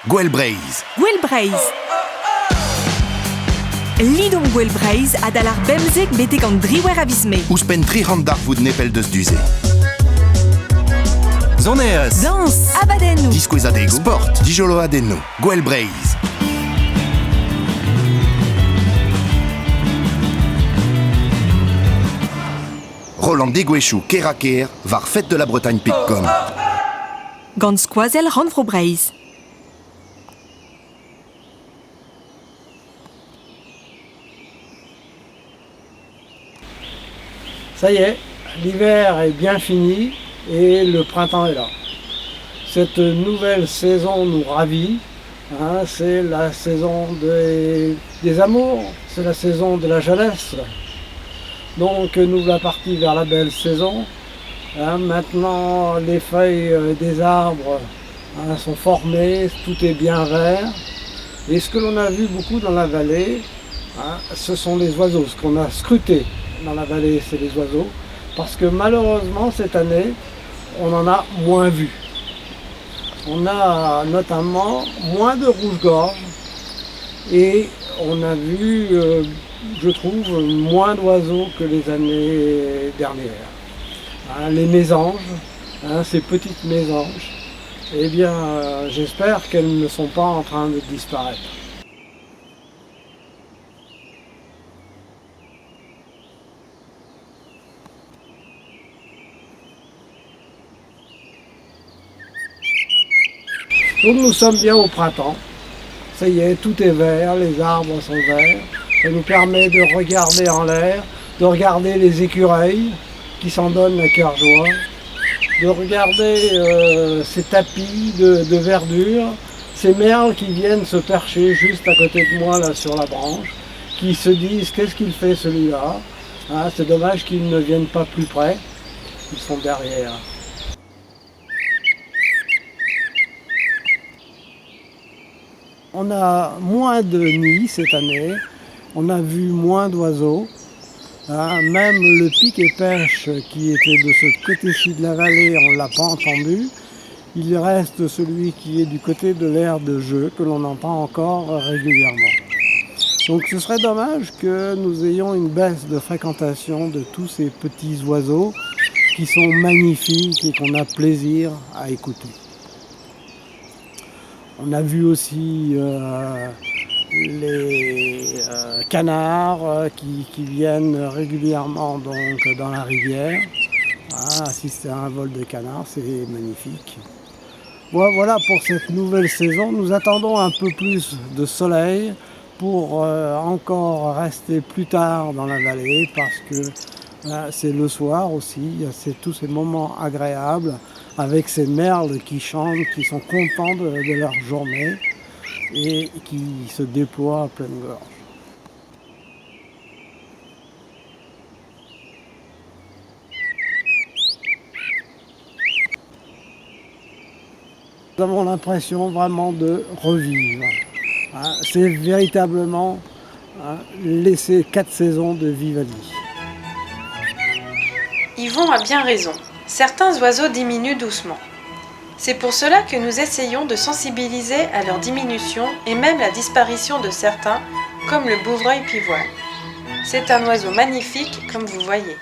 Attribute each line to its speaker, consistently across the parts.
Speaker 1: Gwell Breiz.
Speaker 2: Gwell Breiz. Lidom Gwell Breiz a dalar bemzek betek an driwer a viz me.
Speaker 1: Ouspen 300 d'arvoud nepel deus duze. Zoneaz.
Speaker 2: Dans, abadennou.
Speaker 1: Diskouezadego. Sport. Dijoloadenno. Gwell Breiz. Roland Degouechou, Keraker, var fête de la Bretagne Pitcom.
Speaker 2: Gant skoazel Ranfro Breiz.
Speaker 3: Ça y est, l'hiver est bien fini et le printemps est là. Cette nouvelle saison nous ravit. C'est la saison des amours, c'est la saison de la jeunesse. Donc nous voilà partis vers la belle saison. Maintenant les feuilles des arbres sont formées, tout est bien vert. Et ce que l'on a vu beaucoup dans la vallée, ce sont les oiseaux. Ce qu'on a scruté dans la vallée, c'est les oiseaux. Parce que malheureusement cette année, on en a moins vu. On a notamment moins de rouge-gorge et on a vu, je trouve, moins d'oiseaux que les années dernières. Les mésanges, ces petites mésanges, eh bien, j'espère qu'elles ne sont pas en train de disparaître. Donc nous sommes bien au printemps. Ça y est, tout est vert, les arbres sont verts. Ça nous permet de regarder en l'air, de regarder les écureuils qui s'en donnent à cœur joie, de regarder ces tapis de verdure, ces merles qui viennent se percher juste à côté de moi là sur la branche, qui se disent qu'est-ce qu'il fait celui-là. C'est dommage qu'ils ne viennent pas plus près, ils sont derrière. On a moins de nids cette année, on a vu moins d'oiseaux. Même le pic et pêche qui était de ce côté-ci de la vallée, on ne l'a pas entendu. Il reste celui qui est du côté de l'aire de jeu, que l'on entend encore régulièrement. Donc ce serait dommage que nous ayons une baisse de fréquentation de tous ces petits oiseaux qui sont magnifiques et qu'on a plaisir à écouter. On a vu aussi les canards qui viennent régulièrement donc, dans la rivière. Assister à un vol de canards, c'est magnifique. Voilà pour cette nouvelle saison. Nous attendons un peu plus de soleil pour encore rester plus tard dans la vallée parce que c'est le soir aussi. Il y a tous ces moments agréables avec ces merles qui chantent, qui sont contents de leur journée et qui se déploient à pleine gorge. Nous avons l'impression vraiment de revivre. C'est véritablement laisser 4 saisons de Vivaldi.
Speaker 4: Yvon a bien raison. Certains oiseaux diminuent doucement. C'est pour cela que nous essayons de sensibiliser à leur diminution et même la disparition de certains, comme le bouvreuil pivoine. C'est un oiseau magnifique, comme vous voyez.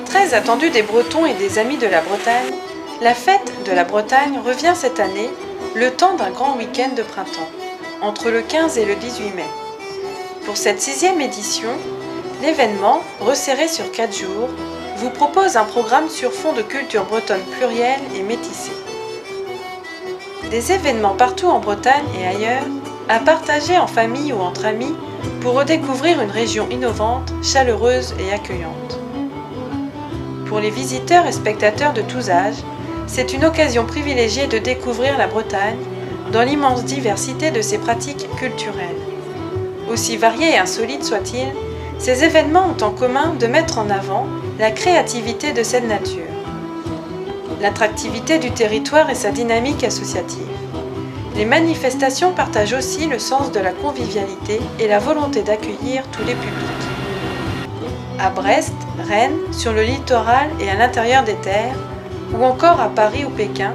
Speaker 4: Très attendue des Bretons et des amis de la Bretagne, la fête de la Bretagne revient cette année le temps d'un grand week-end de printemps, entre le 15 et le 18 mai. Pour cette 6e édition, l'événement, resserré sur 4 jours, vous propose un programme sur fond de culture bretonne plurielle et métissée. Des événements partout en Bretagne et ailleurs, à partager en famille ou entre amis, pour redécouvrir une région innovante, chaleureuse et accueillante. Pour les visiteurs et spectateurs de tous âges, c'est une occasion privilégiée de découvrir la Bretagne dans l'immense diversité de ses pratiques culturelles. Aussi variés et insolites soient-ils, ces événements ont en commun de mettre en avant la créativité de cette nature, l'attractivité du territoire et sa dynamique associative. Les manifestations partagent aussi le sens de la convivialité et la volonté d'accueillir tous les publics. À Brest, Rennes, sur le littoral et à l'intérieur des terres, ou encore à Paris ou Pékin,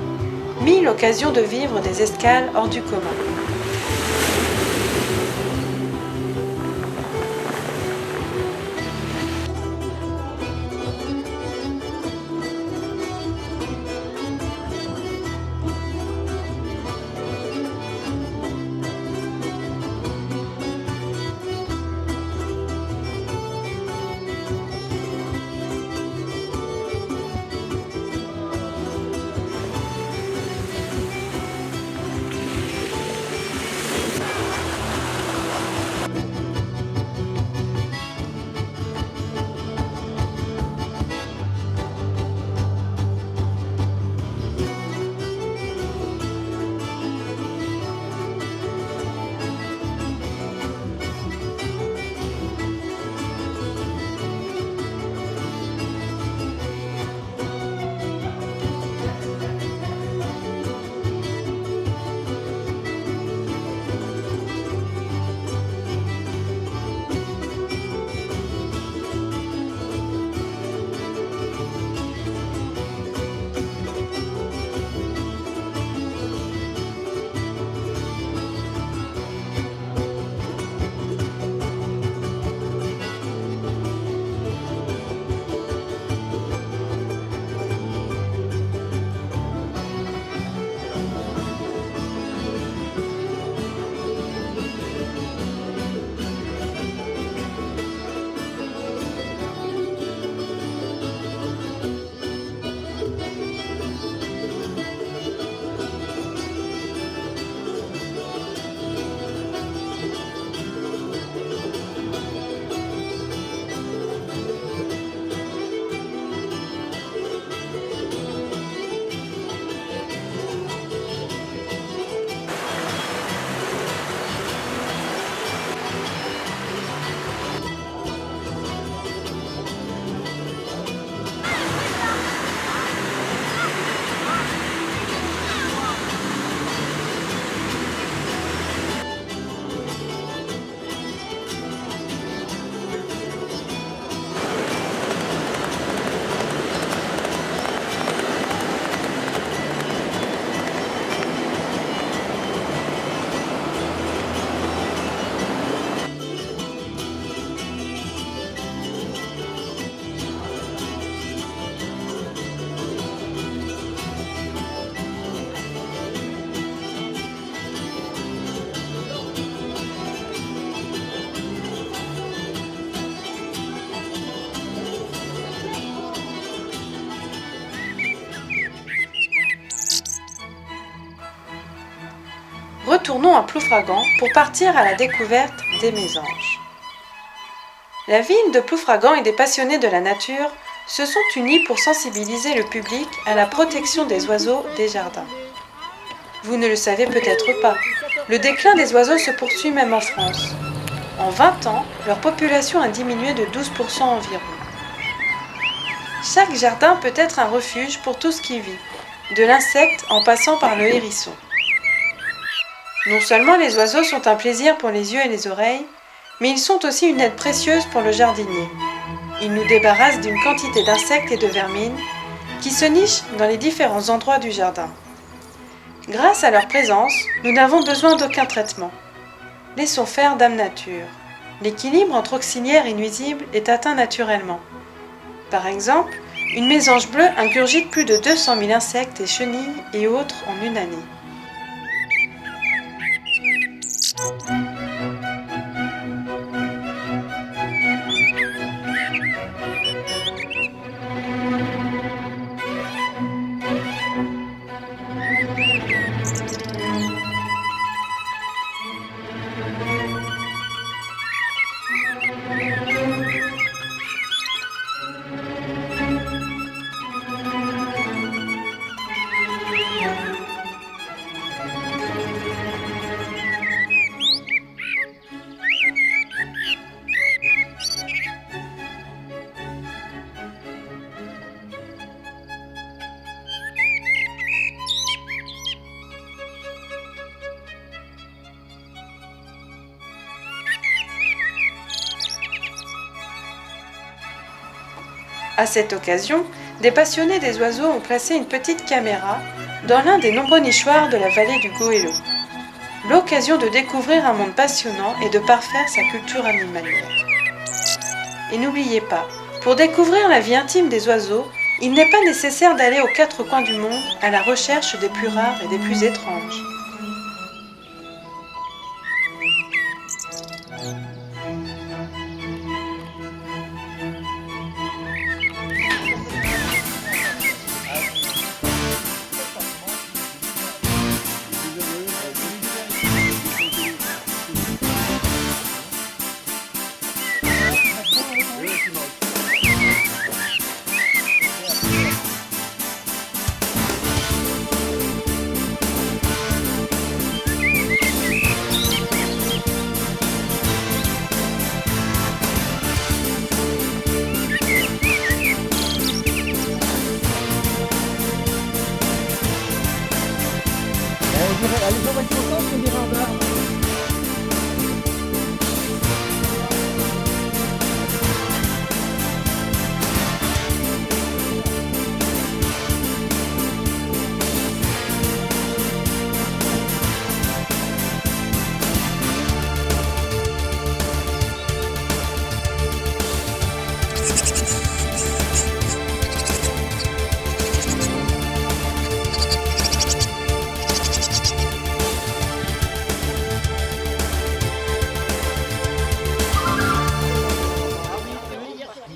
Speaker 4: 1000 occasions de vivre des escales hors du commun. Retournons à Ploufragan pour partir à la découverte des mésanges. La ville de Ploufragan et des passionnés de la nature se sont unis pour sensibiliser le public à la protection des oiseaux des jardins. Vous ne le savez peut-être pas, le déclin des oiseaux se poursuit même en France. En 20 ans, leur population a diminué de 12% environ. Chaque jardin peut être un refuge pour tout ce qui vit, de l'insecte en passant par le hérisson. Non seulement les oiseaux sont un plaisir pour les yeux et les oreilles, mais ils sont aussi une aide précieuse pour le jardinier. Ils nous débarrassent d'une quantité d'insectes et de vermines qui se nichent dans les différents endroits du jardin. Grâce à leur présence, nous n'avons besoin d'aucun traitement. Laissons faire Dame Nature. L'équilibre entre auxiliaires et nuisibles est atteint naturellement. Par exemple, une mésange bleue ingurgite plus de 200 000 insectes et chenilles et autres en une année. À cette occasion, des passionnés des oiseaux ont placé une petite caméra dans l'un des nombreux nichoirs de la vallée du Goëlo. L'occasion de découvrir un monde passionnant et de parfaire sa culture animalière. Et n'oubliez pas, pour découvrir la vie intime des oiseaux, il n'est pas nécessaire d'aller aux quatre coins du monde à la recherche des plus rares et des plus étranges.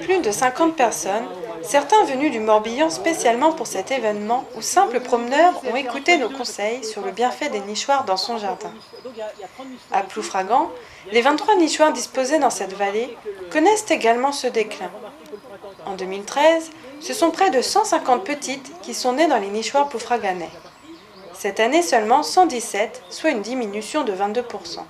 Speaker 4: Plus de 50 personnes, certains venus du Morbihan spécialement pour cet événement ou simples promeneurs ont écouté nos conseils sur le bienfait des nichoirs dans son jardin. À Ploufragan, les 23 nichoirs disposés dans cette vallée connaissent également ce déclin. En 2013, ce sont près de 150 petites qui sont nées dans les nichoirs ploufraganais. Cette année seulement 117, soit une diminution de 22%.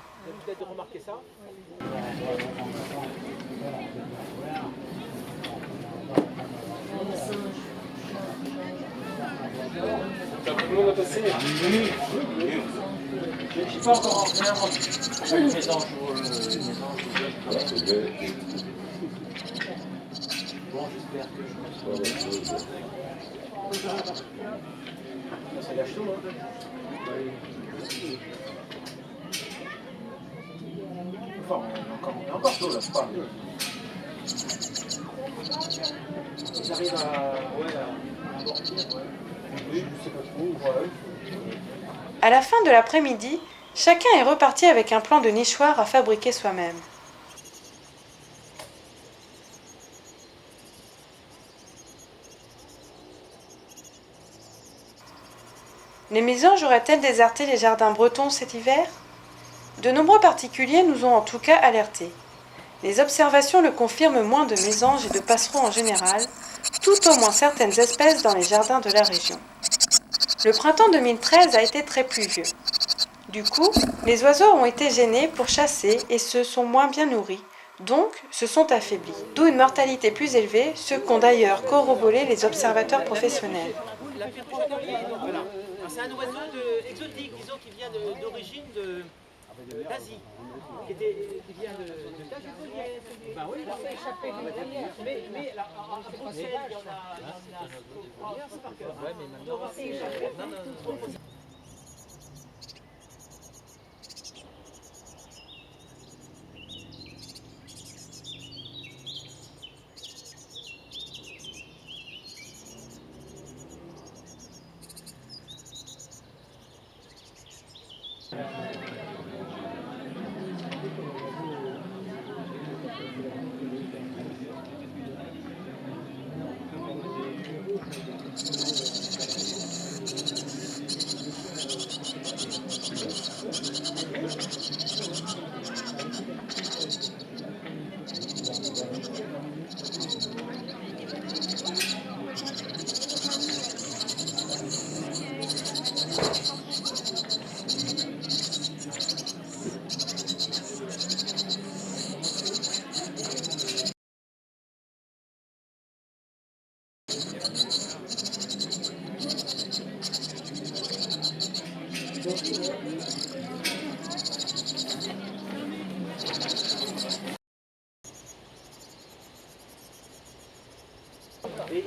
Speaker 4: À la fin de l'après-midi, chacun est reparti avec un plan de nichoir à fabriquer soi-même. Les mésanges auraient-elles déserté les jardins bretons cet hiver ? De nombreux particuliers nous ont en tout cas alertés. Les observations le confirment, moins de mésanges et de passereaux en général, tout au moins certaines espèces dans les jardins de la région. Le printemps 2013 a été très pluvieux. Du coup, les oiseaux ont été gênés pour chasser et se sont moins bien nourris, donc se sont affaiblis. D'où une mortalité plus élevée, ce qu'ont d'ailleurs corroboré les observateurs professionnels.
Speaker 5: C'est un oiseau exotique, disons, qui vient d'origine d'Asie, qui vient de Ben oui, ça s'est échappé. Mais en Bruxelles, il y en a par cœur. Ouais, mais maintenant, c'est échappé. Non.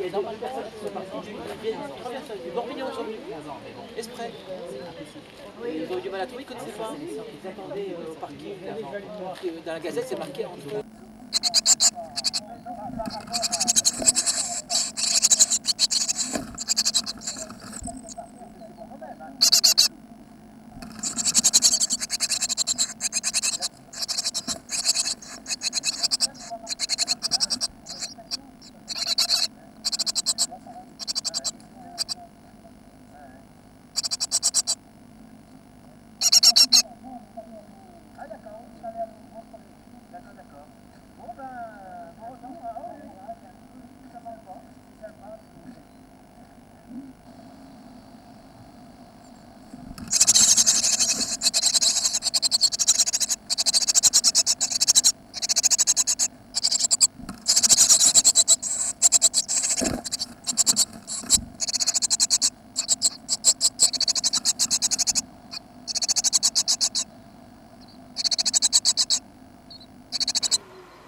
Speaker 5: y a énormément de personnes qui sont parties du Morbihan aujourd'hui. Esprit. Ils ont eu du mal à trouver, ils ne connaissaient pas. Ils attendaient au parking. Dans la gazette, c'est marqué entre.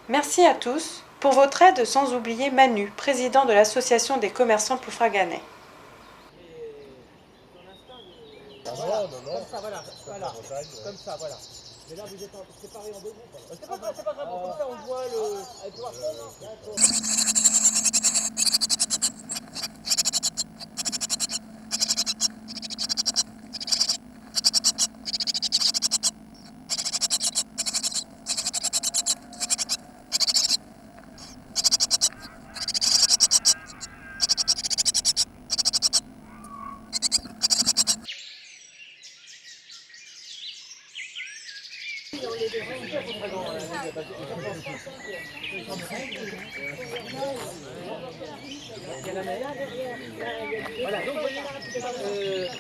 Speaker 4: Merci à tous pour votre aide, sans oublier Manu, président de l'association des commerçants ploufraganais.
Speaker 5: Comme ça, voilà. Comme ça, voilà. Mais là, vous êtes séparés en deux groupes. C'est pas grave, comme ça, on voit le. Voilà, donc vous voyez,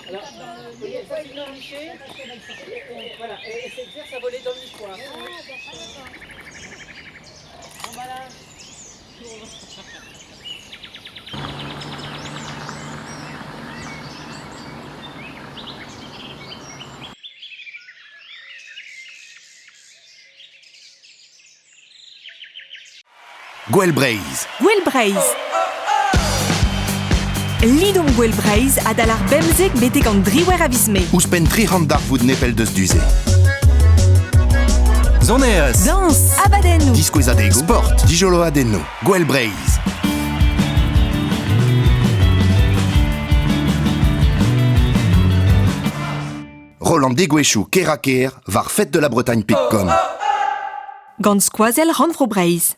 Speaker 5: alors, vous voyez, ça c'est une nichée, voilà, et c'est exerce à voler dans le nichoir. Emballage.
Speaker 1: Gwell Braise.
Speaker 2: Gwell Braise. Lidom Gwell Braise adalar bemzek betek an driwer a visme.
Speaker 1: Ouspen 300 d'arvoud nepel deus duze. Zoneas.
Speaker 2: Dans, abadennou.
Speaker 1: Disquezadego. Sport. Dijolo adenno. Gwell Braise. Roland Degouechou, Keraker, var fête de la Bretagne Pitcom.
Speaker 2: Gant skoazel ran vro Braise.